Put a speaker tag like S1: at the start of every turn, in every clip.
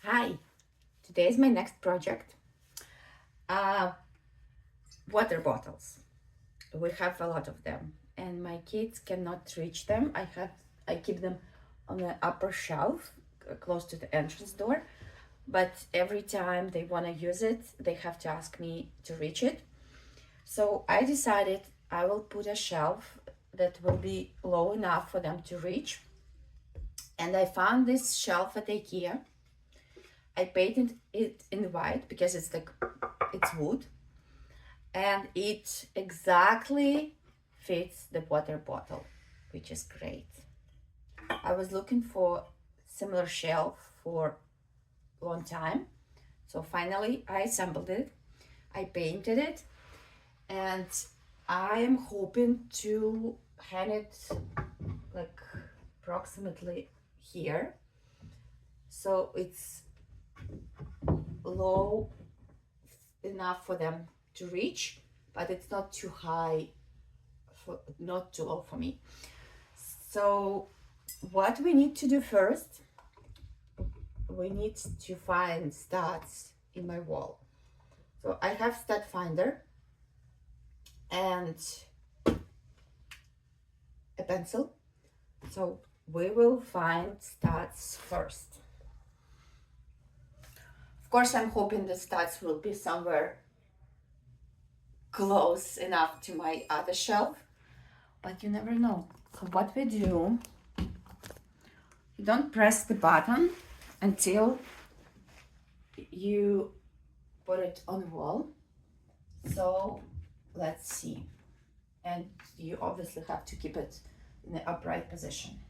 S1: Hi, today is my next project. Uh, Water bottles. We have a lot of them, and my kids cannot reach them. I keep them on the upper shelf, close to the entrance door. But every time they want to use it, they have to ask me to reach it. So I decided I will put a shelf that will be low enough for them to reach. And I found this shelf at IKEA. I painted it in white because it's wood, and it exactly fits the water bottle, which is great. I was looking for similar shelf for a long time, so finally I assembled it. I painted it, and I am hoping to hang it like approximately here, so it's low enough for them to reach, but it's not too high, not too low for me. So what we need to do first, we need to find studs in my wall. So I have stud finder and a pencil. So we will find studs first. Of course, I'm hoping the studs will be somewhere close enough to my other shelf, but you never know. So what we do, you don't press the button until you put it on the wall. So let's see. And you obviously have to keep it in the upright position.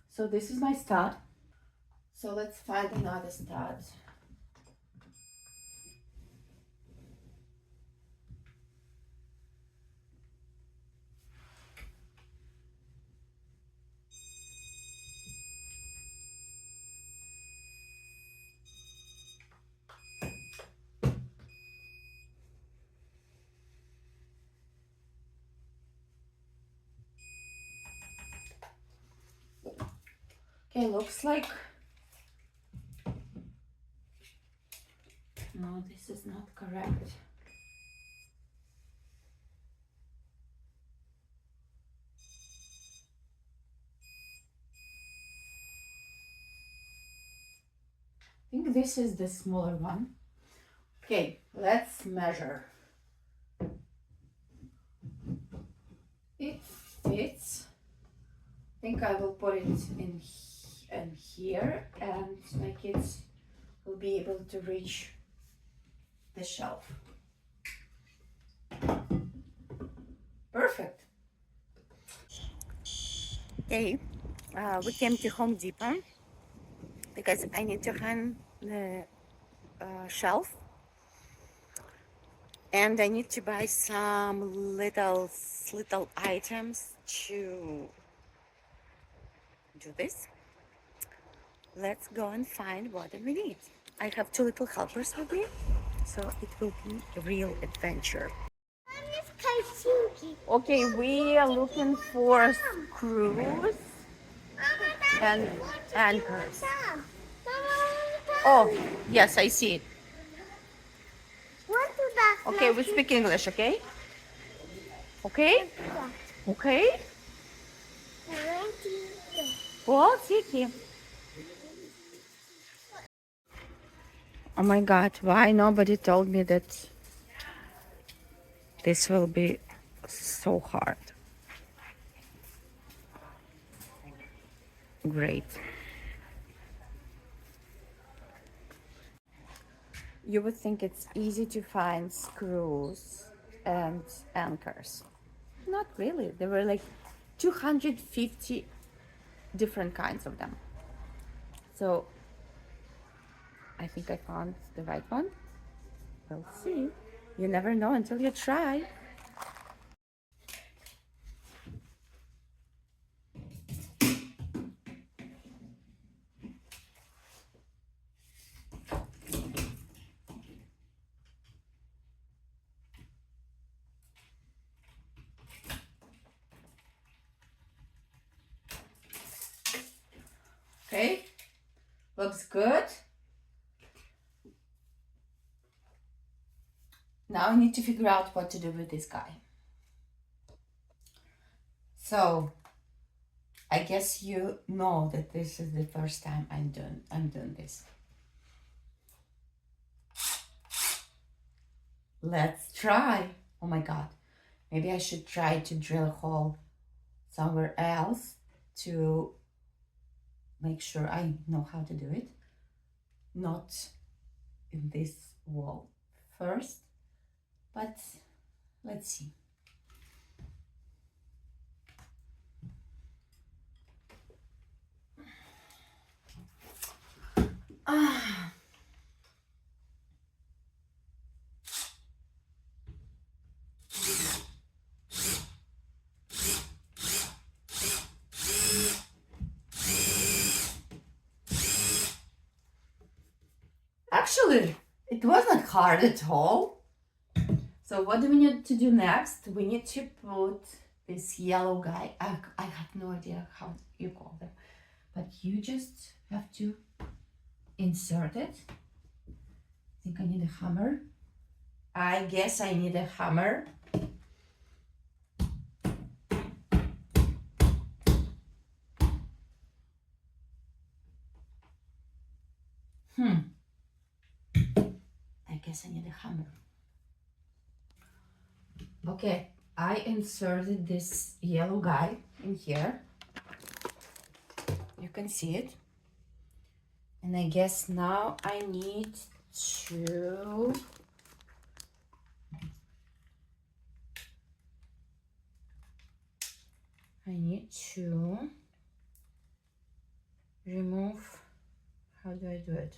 S1: So this is my stud. So let's find another stud. Okay, looks like, no, this is not correct. I think this is the smaller one. Okay, let's measure. It fits. I think I will put it in here, and my kids will be able to reach the shelf. Perfect. Okay, we came to Home Depot because I need to hang the shelf, and I need to buy some little items to do this. Let's go and find what we need. I have two little helpers with me, so it will be a real adventure. Okay, we are looking for screws and anchors. Oh, yes, I see it. Okay, we speak English, okay? Okay? Okay? Well, Tiki. Oh my God, why nobody told me that this will be so hard? Great. You would think it's easy to find screws and anchors. Not really. There were like 250 different kinds of them. So I think I found the right one. We'll see. You never know until you try. Okay, looks good. Now I need to figure out what to do with this guy. So I guess you know that this is the first time I'm doing this. Let's try. Oh my God. Maybe I should try to drill a hole somewhere else to make sure I know how to do it. Not in this wall first, but let's see. Ah. Actually, it wasn't hard at all. So what do we need to do next? We need to put this yellow guy. I have no idea how you call them, but you just have to insert it. I think I need a hammer. I guess I need a hammer. I guess I need a hammer. Okay, I inserted this yellow guy in here. You can see it. And I guess now I need to remove, how do I do it?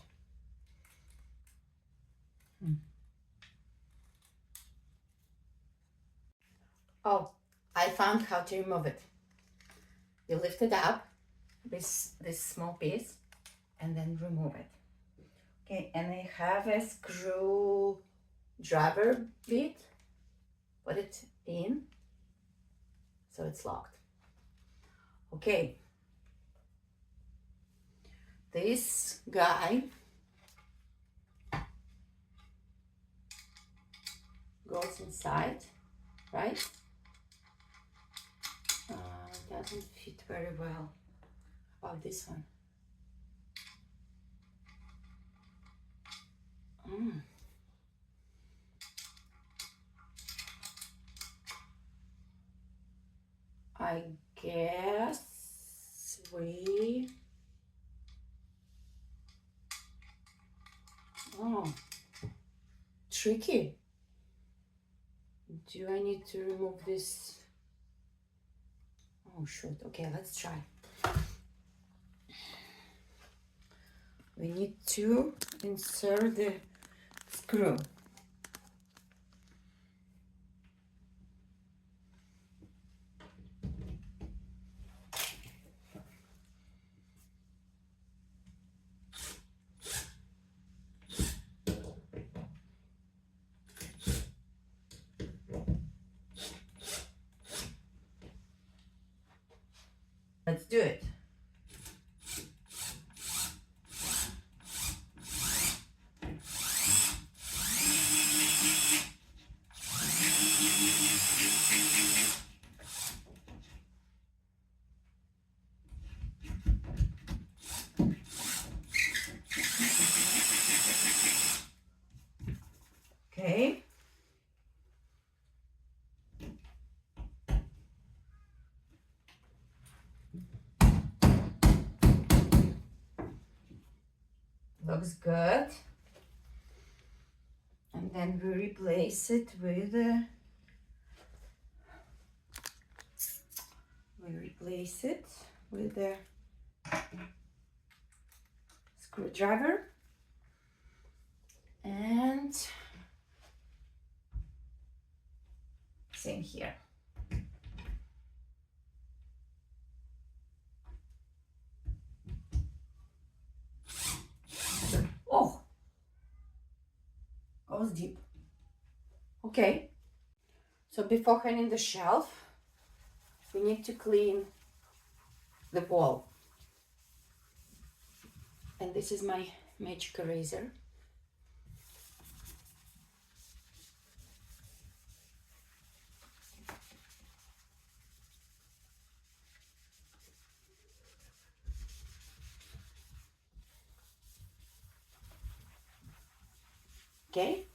S1: Oh, I found how to remove it. You lift it up, this small piece, and then remove it. Okay, and I have a screw driver bit. Put it in, so it's locked. Okay, this guy goes inside, right? Doesn't fit very well. How about this one? I guess we... Oh, tricky. Do I need to remove this? Oh, shoot. Okay, let's try. We need to insert the screw. Let's do it. Okay. Looks good. And then we replace it with the screwdriver, and same here. Oh, goes deep. Okay, so before hanging the shelf, we need to clean the wall. And this is my magic eraser. Okay,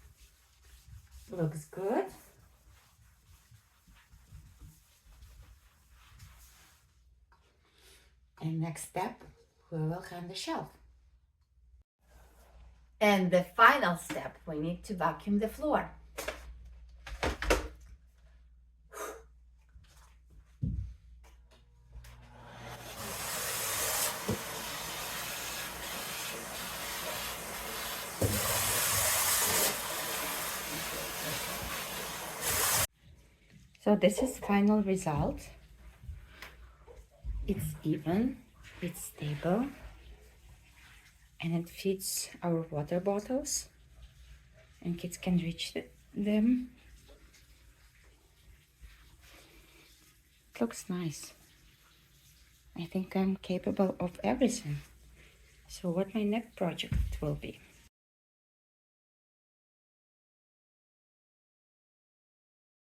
S1: looks good. And next step, we will hang the shelf. And the final step, we need to vacuum the floor. So this is final result. It's even, it's stable, and it fits our water bottles, and kids can reach them. It looks nice. I think I'm capable of everything. So what my next project will be.